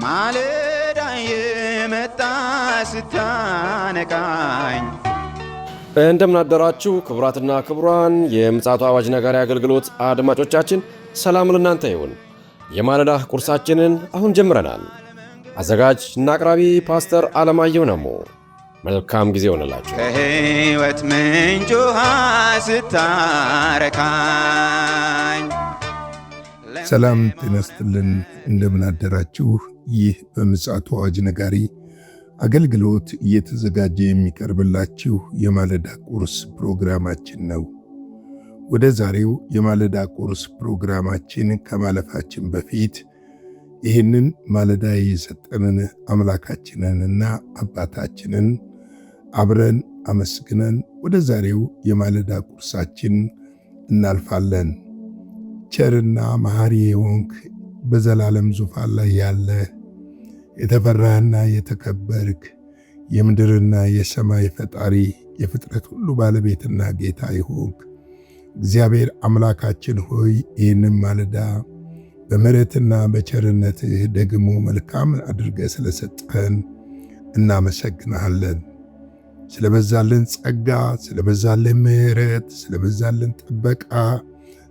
ማለዳ የመጣ ስታነቃኝ እንደምን አደራችሁ ክቡራትና ክቡራን የምፅዓቱ አዋጅ ነጋሪ አገልግሎት አድማጮቻችን፣ ሰላም ለእናንተ ይሁን። የማለዳ ቁርሳችንን አሁን ጀምረናል። አዘጋጅ እና አቅራቢ ፓስተር አለማየሁ ነሞ። መልካም ጊዜ ሆነላችሁ። ከሕይወት ምንጭ ውሃ ስታረካኝ ሰላም ጤና ይስጥልን። እንደምን አደራችሁ። ይህ በምፅዓቱ አዋጅ ነጋሪ አገልግሎት እየተዘጋጀ የሚቀርብላችሁ የማለዳ ቁርስ ፕሮግራማችን ነው። ወደ ዛሬው የማለዳ ቁርስ ፕሮግራማችን ከማለፋችን በፊት ይህንን ማለዳ የሰጠንን አምላካችንንና አባታችንን አብረን አመስግነን ወደ ዛሬው የማለዳ ቁርሳችን እናልፋለን። ቸርና መሐሪ የሆንክ በዘላለም ዙፋን ላይ ያለ የተፈራህና የተከበርክ የምድርና የሰማይ ፈጣሪ የፍጥረት ሁሉ ባለቤትና ጌታ ይሆንክ እግዚአብሔር አምላካችን ሆይ ይህንን ማለዳ በምሕረትና በቸርነትህ ደግሞ መልካም አድርገህ ስለሰጠን እናመሰግናለን። ስለበዛልን ጸጋ፣ ስለበዛልን ምሕረት፣ ስለበዛልን ጥበቃ፣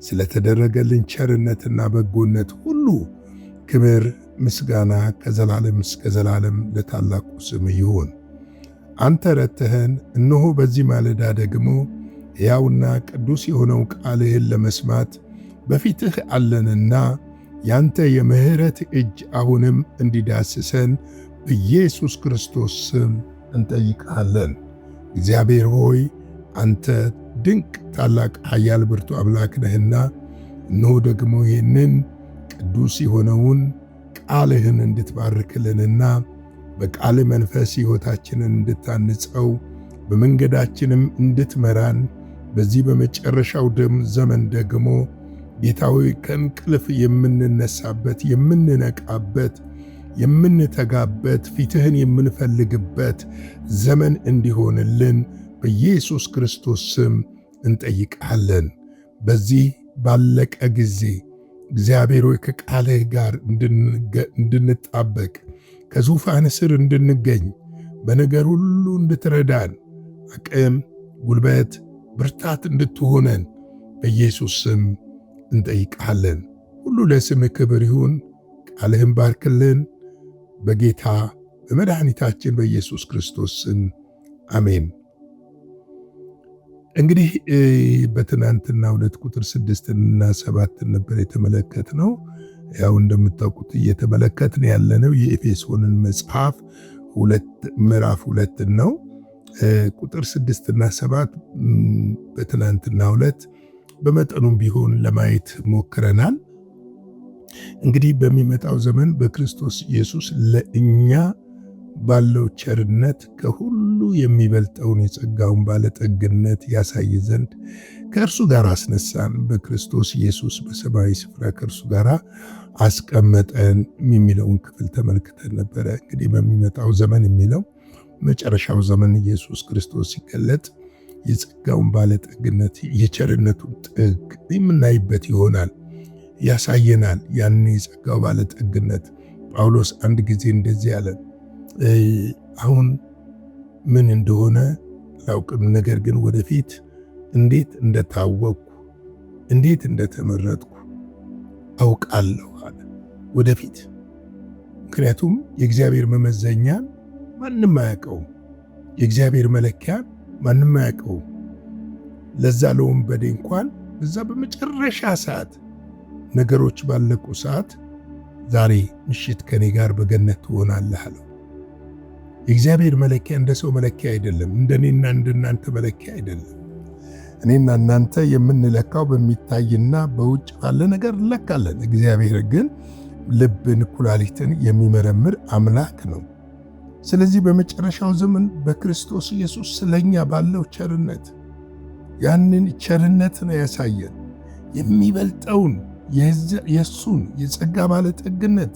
ስለተደረገልን ቸርነትና በጎነት ሁሉ ክብር ምስጋና ከዘላለም እስከ ዘላለም ለታላቁ ስም ይሁን። አንተ ረድተኸን እነሆ በዚህ ማለዳ ደግሞ ሕያውና ቅዱስ የሆነው ቃልህን ለመስማት በፊትህ አለንና ያንተ የምሕረት እጅ አሁንም እንዲዳስሰን በኢየሱስ ክርስቶስ ስም እንጠይቃለን። እግዚአብሔር ሆይ አንተ ድንቅ ታላቅ ኃያል ብርቱ አምላክ ነህና እነሆ ደግሞ ይህንን ቅዱስ የሆነውን ቃልህን እንድትባርክልንና በቃል መንፈስ ሕይወታችንን እንድታንጸው በመንገዳችንም እንድትመራን በዚህ በመጨረሻው ዘመን ደግሞ ጌታዊ ከእንቅልፍ የምንነሳበት የምንነቃበት የምንተጋበት ፊትህን የምንፈልግበት ዘመን እንዲሆንልን በኢየሱስ ክርስቶስ ስም እንጠይቃለን። በዚህ ባለቀ ጊዜ እግዚአብሔር ሆይ ከቃልህ ጋር እንድንጣበቅ ከዙፋን ስር እንድንገኝ በነገር ሁሉ እንድትረዳን አቅም፣ ጉልበት፣ ብርታት እንድትሆነን በኢየሱስ ስም እንጠይቃለን። ሁሉ ለስምህ ክብር ይሁን። ቃልህን ባርክልን በጌታ በመድኃኒታችን በኢየሱስ ክርስቶስ ስም አሜን። እንግዲህ በትናንትና 2 ቁጥር 6 እና 7 ነበር የተመለከትነው። ያው እንደምታውቁት እየተመለከትን ያለነው የኤፌሶንን መጽሐፍ ምዕራፍ 2 ነው። ቁጥር 6 እና 7 በትናንትና 2 በመጠኑም ቢሆን ለማየት ሞክረናል። እንግዲህ በሚመጣው ዘመን በክርስቶስ ኢየሱስ ለእኛ ባለው ቸርነት ከሁሉ የሚበልጠውን የጸጋውን ባለጠግነት ያሳይ ዘንድ ከእርሱ ጋር አስነሳን፣ በክርስቶስ ኢየሱስ በሰማያዊ ስፍራ ከእርሱ ጋር አስቀመጠን የሚለውን ክፍል ተመልክተን ነበረ። እንግዲህ በሚመጣው ዘመን የሚለው መጨረሻው ዘመን ኢየሱስ ክርስቶስ ሲገለጥ የጸጋውን ባለጠግነት የቸርነቱን ጥግ የምናይበት ይሆናል፣ ያሳየናል። ያን የጸጋው ባለጠግነት ጳውሎስ አንድ ጊዜ እንደዚህ ያለ አሁን ምን እንደሆነ ላውቅም፣ ነገር ግን ወደፊት እንዴት እንደታወቅኩ እንዴት እንደተመረጥኩ አውቃለሁ አለ። ወደፊት ምክንያቱም የእግዚአብሔር መመዘኛን ማንም አያውቀውም፣ የእግዚአብሔር መለኪያን ማንም አያውቀውም። ለዛ ለወንበዴ እንኳን በዛ በመጨረሻ ሰዓት ነገሮች ባለቁ ሰዓት ዛሬ ምሽት ከኔ ጋር በገነት ትሆናለህ አለው። የእግዚአብሔር መለኪያ እንደ ሰው መለኪያ አይደለም፣ እንደኔና እንደናንተ መለኪያ አይደለም። እኔና እናንተ የምንለካው በሚታይና በውጭ ባለ ነገር እንለካለን። እግዚአብሔር ግን ልብን፣ ኩላሊትን የሚመረምር አምላክ ነው። ስለዚህ በመጨረሻው ዘመን በክርስቶስ ኢየሱስ ስለኛ ባለው ቸርነት ያንን ቸርነት ነው ያሳየን። የሚበልጠውን የሱን የጸጋ ባለጠግነት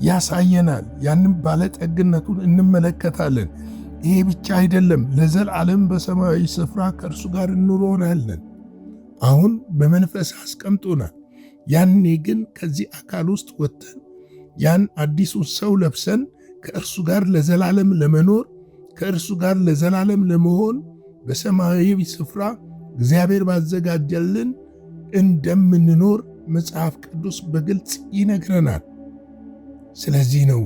ያሳየናል። ያንን ባለጠግነቱን እንመለከታለን። ይሄ ብቻ አይደለም፣ ለዘላለም በሰማያዊ ስፍራ ከእርሱ ጋር እንኖራለን። አሁን በመንፈስ አስቀምጦናል። ያኔ ግን ከዚህ አካል ውስጥ ወጥተን ያን አዲሱን ሰው ለብሰን ከእርሱ ጋር ለዘላለም ለመኖር ከእርሱ ጋር ለዘላለም ለመሆን በሰማያዊ ስፍራ እግዚአብሔር ባዘጋጀልን እንደምንኖር መጽሐፍ ቅዱስ በግልጽ ይነግረናል። ስለዚህ ነው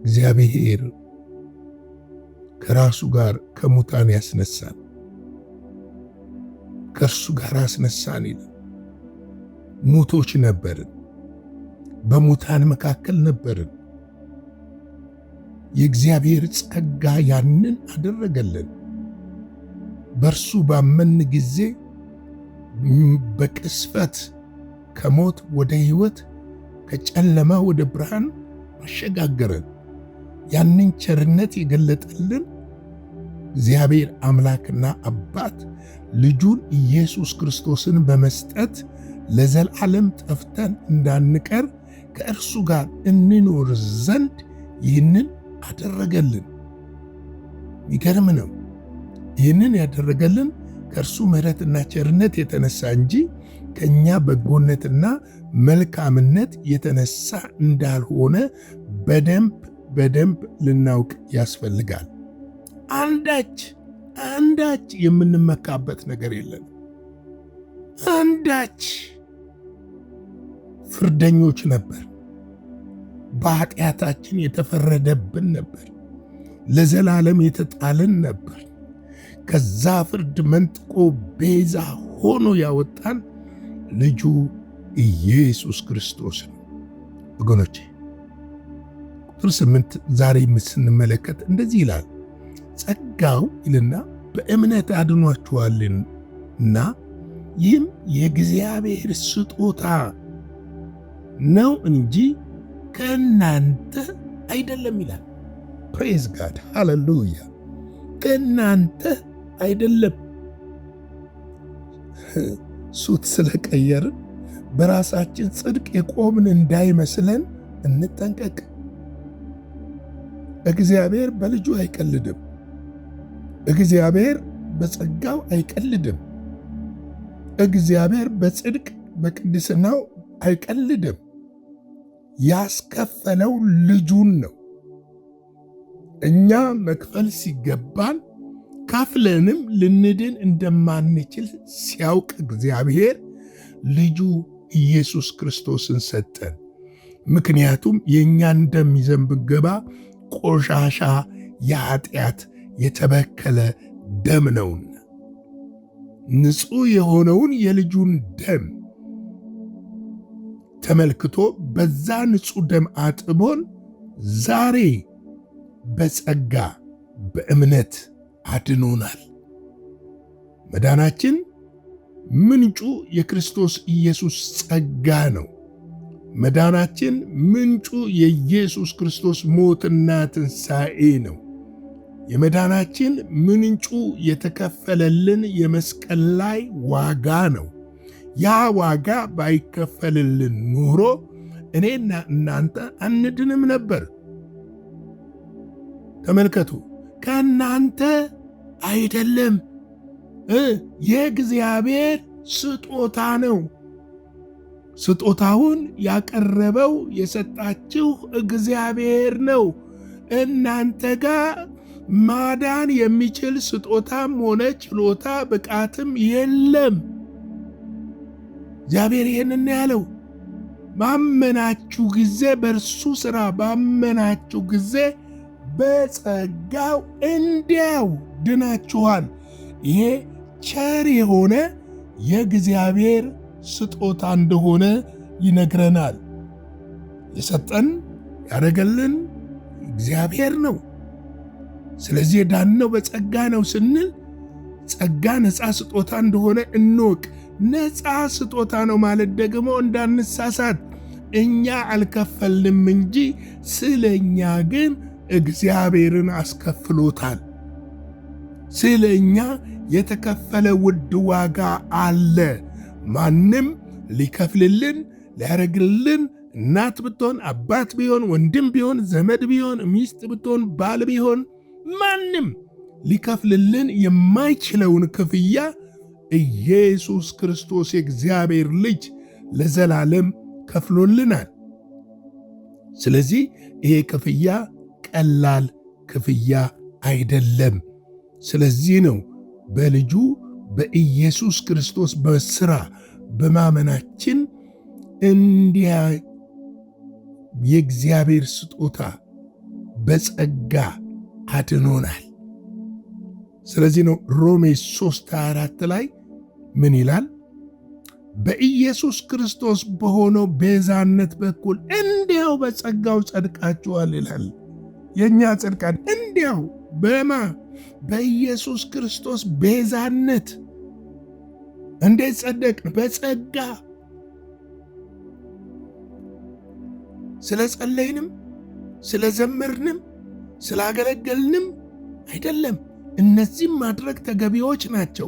እግዚአብሔር ከራሱ ጋር ከሙታን ያስነሳን፣ ከእርሱ ጋር አስነሳን ይላል። ሙቶች ነበርን፣ በሙታን መካከል ነበርን። የእግዚአብሔር ጸጋ ያንን አደረገልን። በእርሱ ባመን ጊዜ በቅስፈት ከሞት ወደ ሕይወት ከጨለማ ወደ ብርሃን አሸጋገረን። ያንን ቸርነት የገለጠልን እግዚአብሔር አምላክና አባት ልጁን ኢየሱስ ክርስቶስን በመስጠት ለዘላለም ጠፍተን እንዳንቀር ከእርሱ ጋር እንኖር ዘንድ ይህንን አደረገልን። ይገርም ነው። ይህንን ያደረገልን ከእርሱ ምሕረትና ቸርነት የተነሳ እንጂ ከእኛ በጎነትና መልካምነት የተነሳ እንዳልሆነ በደንብ ልናውቅ ያስፈልጋል። አንዳች የምንመካበት ነገር የለን። አንዳች ፍርደኞች ነበር። በኃጢአታችን የተፈረደብን ነበር። ለዘላለም የተጣልን ነበር። ከዛ ፍርድ መንጥቆ ቤዛ ሆኖ ያወጣን ልጁ ኢየሱስ ክርስቶስ ነው። ወገኖቼ ቁጥር 8 ዛሬ ስንመለከት እንደዚህ ይላል። ጸጋው ይልና በእምነት አድኗችኋልና ይህም የእግዚአብሔር ስጦታ ነው እንጂ ከእናንተ አይደለም ይላል። ፕሬዝ ጋድ ሃሌሉያ። ከእናንተ አይደለም። ሱት ስለቀየርን በራሳችን ጽድቅ የቆምን እንዳይመስለን እንጠንቀቅ። እግዚአብሔር በልጁ አይቀልድም። እግዚአብሔር በጸጋው አይቀልድም። እግዚአብሔር በጽድቅ በቅድስናው አይቀልድም። ያስከፈለው ልጁን ነው። እኛ መክፈል ሲገባን ከፍለንም ልንድን እንደማንችል ሲያውቅ እግዚአብሔር ልጁ ኢየሱስ ክርስቶስን ሰጠን። ምክንያቱም የእኛን ደም ይዘን ብንገባ ቆሻሻ የኃጢአት የተበከለ ደም ነውና ንጹሕ የሆነውን የልጁን ደም ተመልክቶ በዛ ንጹሕ ደም አጥቦን ዛሬ በጸጋ በእምነት አድኖናል። መዳናችን ምንጩ የክርስቶስ ኢየሱስ ጸጋ ነው። መዳናችን ምንጩ የኢየሱስ ክርስቶስ ሞትና ትንሣኤ ነው። የመዳናችን ምንጩ የተከፈለልን የመስቀል ላይ ዋጋ ነው። ያ ዋጋ ባይከፈልልን ኑሮ እኔና እናንተ አንድንም ነበር። ተመልከቱ፣ ከእናንተ አይደለም፣ የእግዚአብሔር ስጦታ ነው። ስጦታውን ያቀረበው የሰጣችሁ እግዚአብሔር ነው። እናንተ ጋር ማዳን የሚችል ስጦታም ሆነ ችሎታ ብቃትም የለም። እግዚአብሔር ይህንን ያለው ባመናችሁ ጊዜ፣ በእርሱ ሥራ ባመናችሁ ጊዜ በጸጋው እንዲያው ድናችኋል። ይሄ ቸር የሆነ የእግዚአብሔር ስጦታ እንደሆነ ይነግረናል። የሰጠን ያደረገልን እግዚአብሔር ነው። ስለዚህ የዳነው በጸጋ ነው ስንል ጸጋ ነፃ ስጦታ እንደሆነ እንወቅ። ነፃ ስጦታ ነው ማለት ደግሞ እንዳንሳሳት፣ እኛ አልከፈልንም እንጂ ስለ እኛ ግን እግዚአብሔርን አስከፍሎታል። ስለ እኛ የተከፈለ ውድ ዋጋ አለ። ማንም ሊከፍልልን ሊያደርግልን፣ እናት ብትሆን፣ አባት ቢሆን፣ ወንድም ቢሆን፣ ዘመድ ቢሆን፣ ሚስት ብትሆን፣ ባል ቢሆን፣ ማንም ሊከፍልልን የማይችለውን ክፍያ ኢየሱስ ክርስቶስ የእግዚአብሔር ልጅ ለዘላለም ከፍሎልናል። ስለዚህ ይሄ ክፍያ ቀላል ክፍያ አይደለም። ስለዚህ ነው በልጁ በኢየሱስ ክርስቶስ በሥራ በማመናችን እንዲያ የእግዚአብሔር ስጦታ በጸጋ አድኖናል። ስለዚህ ነው ሮሜ 3:24 ላይ ምን ይላል? በኢየሱስ ክርስቶስ በሆነው ቤዛነት በኩል እንዲያው በጸጋው ጸድቃችኋል ይላል። የእኛ ጽድቃን እንዲያው በማ በኢየሱስ ክርስቶስ ቤዛነት እንዴት ጸደቅን? በጸጋ። ስለ ጸለይንም ስለ ዘመርንም ስላገለገልንም አይደለም። እነዚህም ማድረግ ተገቢዎች ናቸው።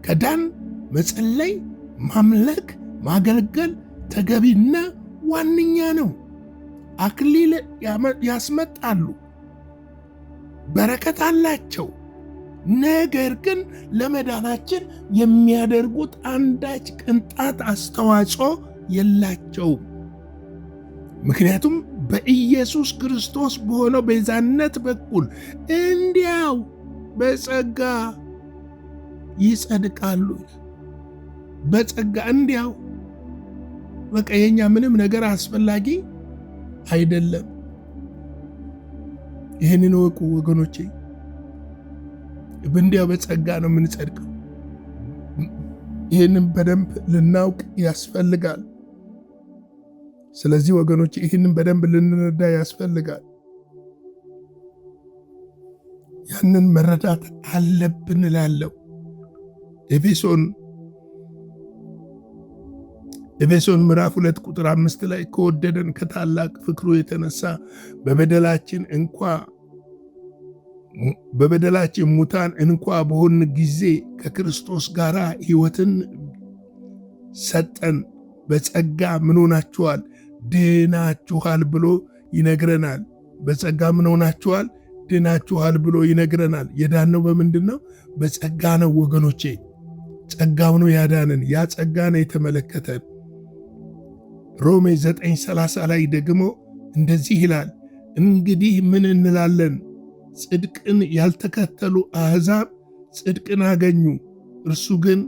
ከዳን መጸለይ፣ ማምለክ፣ ማገልገል ተገቢና ዋነኛ ነው። አክሊል ያስመጣሉ፣ በረከት አላቸው። ነገር ግን ለመዳናችን የሚያደርጉት አንዳች ቅንጣት አስተዋጽኦ የላቸውም። ምክንያቱም በኢየሱስ ክርስቶስ በሆነው ቤዛነት በኩል እንዲያው በጸጋ ይጸድቃሉ። በጸጋ እንዲያው በቃ የኛ ምንም ነገር አስፈላጊ አይደለም። ይህንን ወቁ ወገኖቼ። እንዲያው በጸጋ ነው የምንጸድቀው። ይህንን በደንብ ልናውቅ ያስፈልጋል። ስለዚህ ወገኖች ይህንን በደንብ ልንረዳ ያስፈልጋል። ያንን መረዳት አለብን እላለሁ። ኤፌሶን ምዕራፍ 2 ቁጥር 5 ላይ ከወደደን ከታላቅ ፍቅሩ የተነሳ በበደላችን ሙታን እንኳ በሆን ጊዜ ከክርስቶስ ጋር ሕይወትን ሰጠን፣ በጸጋ ምን ሆናችኋል? ድናችኋል ብሎ ይነግረናል። በጸጋ ምን ሆናችኋል? ድናችኋል ብሎ ይነግረናል። የዳነው በምንድን ነው? በጸጋ ነው ወገኖቼ። ጸጋው ነው ያዳንን። ያ ጸጋ ነው የተመለከተን። ሮሜ 9:30 ላይ ደግሞ እንደዚህ ይላል፣ እንግዲህ ምን እንላለን? ጽድቅን ያልተከተሉ አሕዛብ ጽድቅን አገኙ፣ እርሱ ግን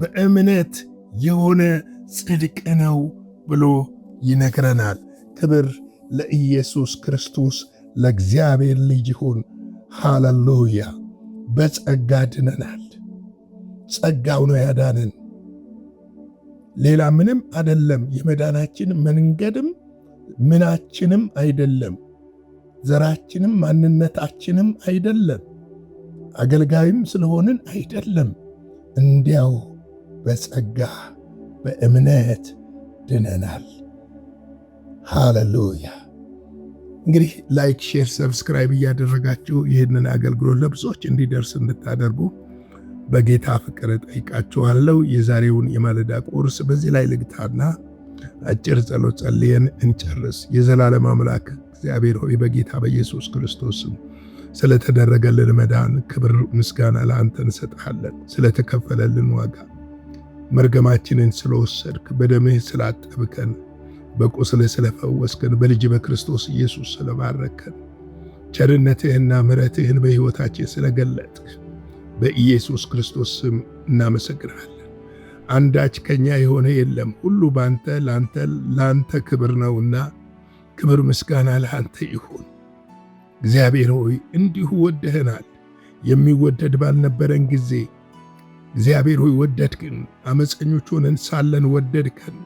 በእምነት የሆነ ጽድቅ ነው ብሎ ይነግረናል። ክብር ለኢየሱስ ክርስቶስ ለእግዚአብሔር ልጅ ይሁን። ሃሌሉያ! በጸጋ ድነናል። ጸጋው ነው ያዳንን፣ ሌላ ምንም አይደለም። የመዳናችን መንገድም ምናችንም አይደለም፣ ዘራችንም ማንነታችንም አይደለም፣ አገልጋይም ስለሆንን አይደለም። እንዲያው በጸጋ በእምነት ድነናል። ሃሌሉያ! እንግዲህ ላይክ፣ ሼር፣ ሰብስክራይብ እያደረጋችሁ ይህንን አገልግሎት ለብዙዎች እንዲደርስ እንድታደርጉ በጌታ ፍቅር ጠይቃችኋለሁ። የዛሬውን የማለዳ ቁርስ በዚህ ላይ ልግታና አጭር ጸሎት ጸልየን እንጨርስ። የዘላለም አምላክ እግዚአብሔር ሆይ በጌታ በኢየሱስ ክርስቶስ ስለተደረገልን መዳን ክብር ምስጋና ለአንተ እንሰጥሃለን። ስለተከፈለልን ዋጋ፣ መርገማችንን ስለወሰድክ፣ በደምህ ስላጠብከን፣ በቁስልህ ስለፈወስከን፣ በልጅ በክርስቶስ ኢየሱስ ስለባረከን፣ ቸርነትህና ምሕረትህን በሕይወታችን ስለገለጥክ በኢየሱስ ክርስቶስ ስም እናመሰግናለን። አንዳች ከኛ የሆነ የለም፣ ሁሉ ባንተ ለአንተ ክብር ነውና ክብር ምስጋና ለአንተ ይሁን። እግዚአብሔር ሆይ እንዲሁ ወደህናል። የሚወደድ ባልነበረን ጊዜ እግዚአብሔር ሆይ ወደድክን። አመፀኞች ሆነን ሳለን ወደድከን።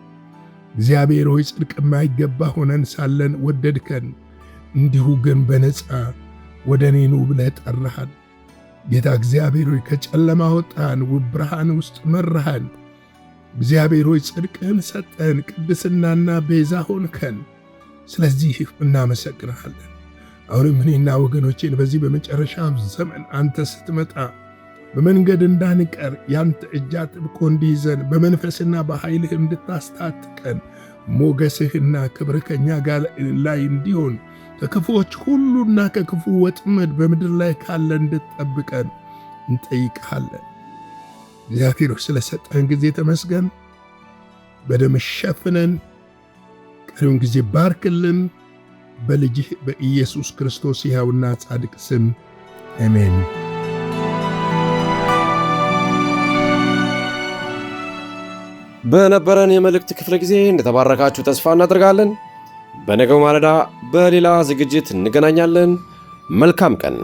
እግዚአብሔር ሆይ ጽድቅ የማይገባ ሆነን ሳለን ወደድከን። እንዲሁ ግን በነፃ ወደ እኔ ኑ ብለህ ጠራሃን። ጌታ እግዚአብሔር ሆይ ከጨለማ ወጣን፣ ውብ ብርሃን ውስጥ መራሃን። እግዚአብሔር ሆይ ጽድቅህን ሰጠን፣ ቅድስናና ቤዛ ሆንከን። ስለዚህ እናመሰግንሃለን። አሁንም እኔና ወገኖቼን በዚህ በመጨረሻ ዘመን አንተ ስትመጣ በመንገድ እንዳንቀር ያንተ እጅ አጥብቆ እንዲይዘን በመንፈስና በኃይልህ እንድታስታጥቀን ሞገስህና ክብር ከኛ ጋር ላይ እንዲሆን ከክፉዎች ሁሉና ከክፉ ወጥመድ በምድር ላይ ካለ እንድትጠብቀን እንጠይቅሃለን። እግዚአብሔር ስለሰጠን ጊዜ ተመስገን። በደም ሸፍነን፣ ቀሪውን ጊዜ ባርክልን። በልጅህ በኢየሱስ ክርስቶስ ሕያውና ጻድቅ ስም አሜን። በነበረን የመልእክት ክፍለ ጊዜ እንደተባረካችሁ ተስፋ እናደርጋለን። በነገው ማለዳ በሌላ ዝግጅት እንገናኛለን። መልካም ቀን።